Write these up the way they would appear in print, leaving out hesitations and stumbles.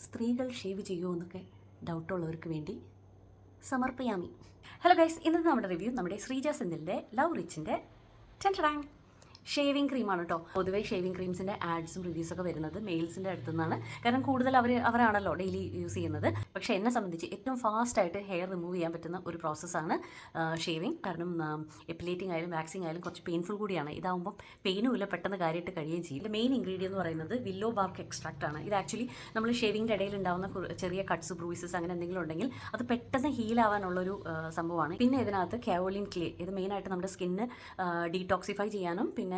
സ്ത്രീകൾ ഷേവ് ചെയ്യുമോ എന്നൊക്കെ ഡൗട്ടുള്ളവർക്ക് വേണ്ടി സമർപ്പയാമി. ഹലോ ഗൈസ്, ഇന്നത്തെ നമ്മുടെ റിവ്യൂ നമ്മുടെ ശ്രീജ സെന്തിലിൻ്റെ ലവ് റിച്ചിൻ്റെ ഷേവിങ് ക്രീമാണ് കേട്ടോ. പൊതുവേ ഷേവിങ് ക്രീംസിൻ്റെ ആഡ്സും റിവ്യൂസൊക്കെ വരുന്നത് മെയിൽസിൻ്റെ അടുത്തു നിന്നാണ്. കാരണം കൂടുതൽ അവരാണല്ലോ ഡെയിലി യൂസ് ചെയ്യുന്നത്. പക്ഷേ എന്നെ സംബന്ധിച്ച് ഏറ്റവും ഫാസ്റ്റായിട്ട് ഹെയർ റിമൂവ് ചെയ്യാൻ പറ്റുന്ന ഒരു പ്രോസസ്സാണ് ഷേവിങ്. കാരണം എപ്പിലേറ്റിംഗ് ആയാലും വാക്സിങ് ആയാലും കുറച്ച് പെയിൻഫുൾ കൂടിയാണ്. ഇതാകുമ്പോൾ പെയിനും ഇല്ല, പെട്ടെന്ന് കാര്യമായിട്ട് കഴിയുകയും ചെയ്യും. ഇതിൻ്റെ മെയിൻ ഇൻഗ്രീഡിയൻ്റ് എന്ന് പറയുന്നത് വില്ലോ ബാർക്ക് എക്സ്ട്രാക്റ്റ് ആണ്. ഇത് ആക്ച്വലി നമ്മൾ ഷേവിങ്ങിൻ്റെ ഇടയിൽ ഉണ്ടാകുന്ന ചെറിയ കട്ട്സ്, ബ്രൂയിസസ് അങ്ങനെ എന്തെങ്കിലും ഉണ്ടെങ്കിൽ അത് പെട്ടെന്ന് ഹീലാവാനുള്ളൊരു സംഭവമാണ്. പിന്നെ ഇതിനകത്ത് കാവോലിൻ ക്ലേ, ഇത് മെയിനായിട്ട് നമ്മുടെ സ്കിന്ന് ഡീടോക്സിഫൈ ചെയ്യാനും പിന്നെ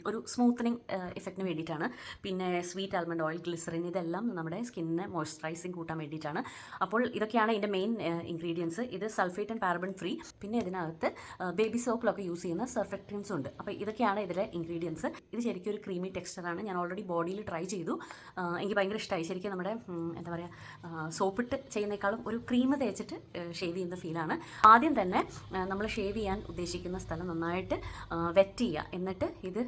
ഒരു സ്മൂത്തനിങ് എഫക്റ്റിന് വേണ്ടിയിട്ടാണ്. പിന്നെ സ്വീറ്റ് ആൽമണ്ട് ഓയിൽ, ഗ്ലിസറിൻ, ഇതെല്ലാം നമ്മുടെ സ്കിന്നിനെ മോയ്സ്ചറൈസിങ് കൂട്ടാൻ വേണ്ടിയിട്ടാണ്. അപ്പോൾ ഇതൊക്കെയാണ് ഇതിൻ്റെ മെയിൻ ഇൻഗ്രീഡിയൻസ്. ഇത് സൾഫേറ്റ് ആൻഡ് പാരബൺ ഫ്രീ. പിന്നെ ഇതിനകത്ത് ബേബി സോപ്പിലൊക്കെ യൂസ് ചെയ്യുന്ന സർഫക്റ്റൻസും ഉണ്ട്. അപ്പോൾ ഇതൊക്കെയാണ് ഇതിലെ ഇൻഗ്രീഡിയൻസ്. ഇത് ശരിക്കും ഒരു ക്രീമി ടെക്സ്ചറാണ്. ഞാൻ ഓൾറെഡി ബോഡിയിൽ ട്രൈ ചെയ്തു. എനിക്ക് ഭയങ്കര ഇഷ്ടമായി. ശരിക്കും നമ്മുടെ എന്താ പറയുക, സോപ്പിട്ട് ചെയ്യുന്നേക്കാളും ഒരു ക്രീം തേച്ചിട്ട് ഷേവ് ചെയ്യുന്ന ഫീലാണ്. ആദ്യം തന്നെ നമ്മൾ ഷേവ് ചെയ്യാൻ ഉദ്ദേശിക്കുന്ന സ്ഥലം നന്നായിട്ട് വെറ്റ് ചെയ്യുക. എന്നിട്ട് ഇത്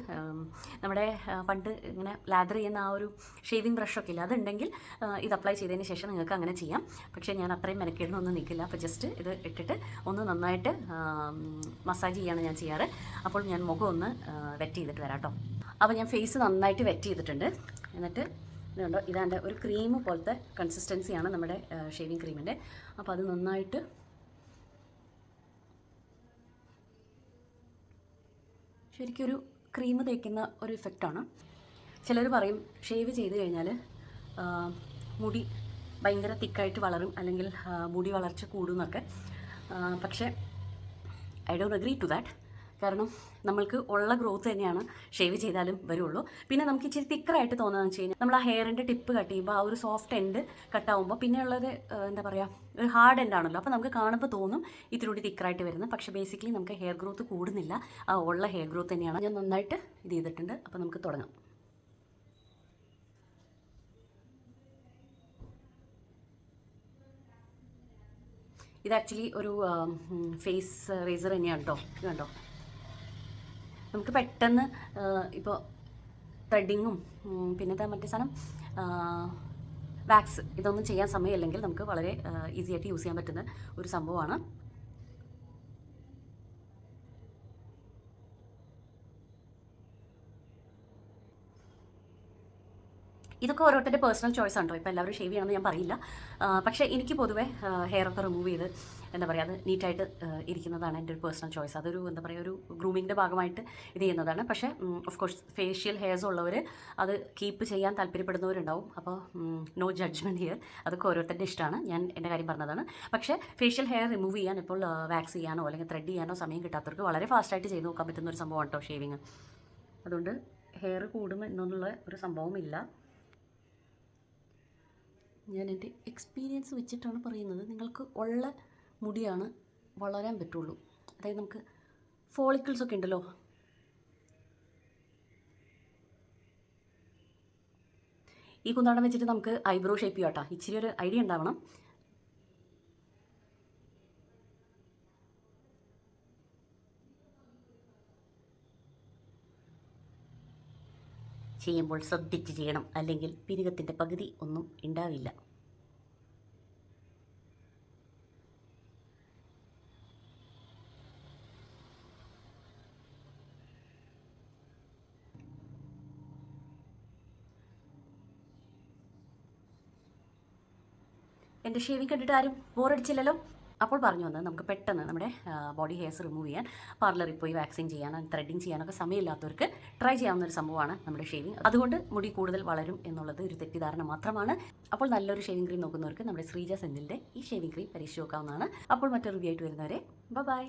നമ്മുടെ പണ്ട് ഇങ്ങനെ ലാദർ ചെയ്യുന്ന ആ ഒരു ഷേവിങ് ബ്രഷൊക്കെ ഇല്ല, അതുണ്ടെങ്കിൽ ഇത് അപ്ലൈ ചെയ്തതിന് ശേഷം നിങ്ങൾക്ക് അങ്ങനെ ചെയ്യാം. പക്ഷേ ഞാൻ അത്രയും മെനക്കേടിനൊന്നും നിൽക്കില്ല. അപ്പോൾ ജസ്റ്റ് ഇത് ഇട്ടിട്ട് ഒന്ന് നന്നായിട്ട് മസാജ് ചെയ്യാണ് ഞാൻ ചെയ്യാറ്. അപ്പോൾ ഞാൻ മുഖം ഒന്ന് വെറ്റ് ചെയ്തിട്ട് വരാം കേട്ടോ. അപ്പോൾ ഞാൻ ഫേസ് നന്നായിട്ട് വെറ്റ് ചെയ്തിട്ടുണ്ട്. എന്നിട്ട് ഇതുണ്ടോ, ഇതാണ്ട് ഒരു ക്രീം പോലത്തെ കൺസിസ്റ്റൻസിയാണ് നമ്മുടെ ഷേവിങ് ക്രീമിൻ്റെ. അപ്പോൾ അത് നന്നായിട്ട് ശരിക്കൊരു ക്രീം തേക്കുന്ന ഒരു ഇഫക്റ്റാണ്. ചിലർ പറയും ഷേവ് ചെയ്ത് കഴിഞ്ഞാൽ മുടി ഭയങ്കര തിക്കായിട്ട് വളരും, അല്ലെങ്കിൽ മുടി വളർച്ച കൂടും എന്നൊക്കെ. പക്ഷേ I don't agree to that. കാരണം നമ്മൾക്ക് ഉള്ള ഗ്രോത്ത് തന്നെയാണ് ഷേവ് ചെയ്താലും വരുള്ളൂ. പിന്നെ നമുക്ക് ഇച്ചിരി തിക്കറായിട്ട് തോന്നുന്നതെന്ന് വെച്ച് കഴിഞ്ഞാൽ നമ്മൾ ആ ഹെയറിൻ്റെ ടിപ്പ് കട്ട് ചെയ്യുമ്പോൾ ആ ഒരു സോഫ്റ്റ് എൻഡ് കട്ടാവുമ്പോൾ പിന്നെ ഉള്ളത് എന്താ പറയുക, ഒരു ഹാർഡ് എൻഡ് ആണല്ലോ. അപ്പോൾ നമുക്ക് കാണുമ്പോൾ തോന്നും ഇത്തിരി കൂടി തിക്കറായിട്ട് വരുന്നത്. പക്ഷേ ബേസിക്കലി നമുക്ക് ഹെയർ ഗ്രോത്ത് കൂടുന്നില്ല, ആ ഉള്ള ഹെയർ ഗ്രോത്ത് തന്നെയാണ്. ഞാൻ നന്നായിട്ട് ഇത് ചെയ്തിട്ടുണ്ട്. അപ്പോൾ നമുക്ക് തുടങ്ങാം. ഇത് ആക്ച്വലി ഒരു ഫേസ് റേസർ തന്നെയാണ് കേട്ടോ. ഇത് കണ്ടോ, നമുക്ക് പെട്ടെന്ന് ഇപ്പോൾ ത്രെഡിങ്ങും പിന്നെ മറ്റേ സാധനം വാക്സ് ഇതൊന്നും ചെയ്യാൻ സമയമില്ലെങ്കിൽ നമുക്ക് വളരെ ഈസി ആയിട്ട് യൂസ് ചെയ്യാൻ പറ്റുന്ന ഒരു സംഭവമാണ്. ഇതൊക്കെ ഓരോരുത്തരുടെ പേഴ്സണൽ ചോയ്സ് ഉണ്ടോ. ഇപ്പോൾ എല്ലാവരും ഷേവ് ചെയ്യണമെന്ന് ഞാൻ പറയില്ല. പക്ഷേ എനിക്ക് പൊതുവേ ഹെയറൊക്കെ റിമൂവ് ചെയ്ത് എന്താ പറയുക, അത് നീറ്റായിട്ട് ഇരിക്കുന്നതാണ് എൻ്റെ ഒരു പേഴ്സണൽ ചോയ്സ്. അതൊരു എന്താ പറയുക, ഒരു ഗ്രൂമിങ്ങിൻ്റെ ഭാഗമായിട്ട് ഇത് ചെയ്യുന്നതാണ്. പക്ഷേ ഓഫ് കോഴ്സ് ഫേഷ്യൽ ഹെയർസ് ഉള്ളവർ അത് കീപ്പ് ചെയ്യാൻ താല്പര്യപ്പെടുന്നവരുണ്ടാവും. അപ്പോൾ നോ ജഡ്ജ്മെൻറ്റ് ഹിയർ. അതൊക്കെ ഓരോരുത്തരുടെ ഇഷ്ടമാണ്. ഞാൻ എൻ്റെ കാര്യം പറഞ്ഞതാണ്. പക്ഷേ ഫേഷ്യൽ ഹെയർ റിമൂവ് ചെയ്യാൻ ഇപ്പോൾ വാക്സ് ചെയ്യാനോ അല്ലെങ്കിൽ ത്രെഡ് ചെയ്യാനോ സമയം കിട്ടാത്തവർക്ക് വളരെ ഫാസ്റ്റായിട്ട് ചെയ്ത് നോക്കാൻ പറ്റുന്ന ഒരു സംഭവമാണ് കേട്ടോ ഷേവിങ്. അതുകൊണ്ട് ഹെയർ കൂടും എന്നുള്ള ഒരു സംഭവമില്ല. ഞാൻ എൻ്റെ എക്സ്പീരിയൻസ് വെച്ചിട്ടാണ് പറയുന്നത്. നിങ്ങൾക്ക് ഉള്ള മുടിയാണ് വളരാൻ പറ്റുള്ളൂ. അതായത് നമുക്ക് ഫോളിക്കിൾസൊക്കെ ഉണ്ടല്ലോ, ഈ കുന്താടം വെച്ചിട്ട് നമുക്ക് ഐബ്രോ ഷേപ്പ് ചെയ്യാം കേട്ടോ. ഇച്ചിരി ഒരു ഐഡിയ ഉണ്ടാവണം. ചെയ്യുമ്പോൾ ശ്രദ്ധിച്ച് ചെയ്യണം, അല്ലെങ്കിൽ പിരികത്തിൻ്റെ പകുതി ഒന്നും ഉണ്ടാവില്ല. എൻ്റെ ഷേവിങ് കണ്ടിട്ട് ആരും ബോറടിച്ചില്ലല്ലോ. അപ്പോൾ പറഞ്ഞു വന്നത് നമുക്ക് പെട്ടെന്ന് നമ്മുടെ ബോഡി ഹെയർസ് റിമൂവ് ചെയ്യാൻ പാർലറിൽ പോയി വാക്സിങ് ചെയ്യാൻ ത്രെഡിങ് ചെയ്യാനൊക്കെ സമയമില്ലാത്തവർക്ക് ട്രൈ ചെയ്യാവുന്ന ഒരു സംഭവമാണ് നമ്മുടെ ഷേവിങ്. അതുകൊണ്ട് മുടി കൂടുതൽ വളരും എന്നുള്ളത് ഒരു തെറ്റിദ്ധാരണ മാത്രമാണ്. അപ്പോൾ നല്ലൊരു ഷേവിങ് ക്രീം നോക്കുന്നവർക്ക് നമ്മുടെ ശ്രീജ സെന്തിലിൻ്റെ ഈ ഷേവിങ് ക്രീം പരീക്ഷിച്ച് നോക്കാവുന്നതാണ്. അപ്പോൾ മറ്റൊരു റിവ്യൂ ആയിട്ട് വരുന്നവരെ ബൈ.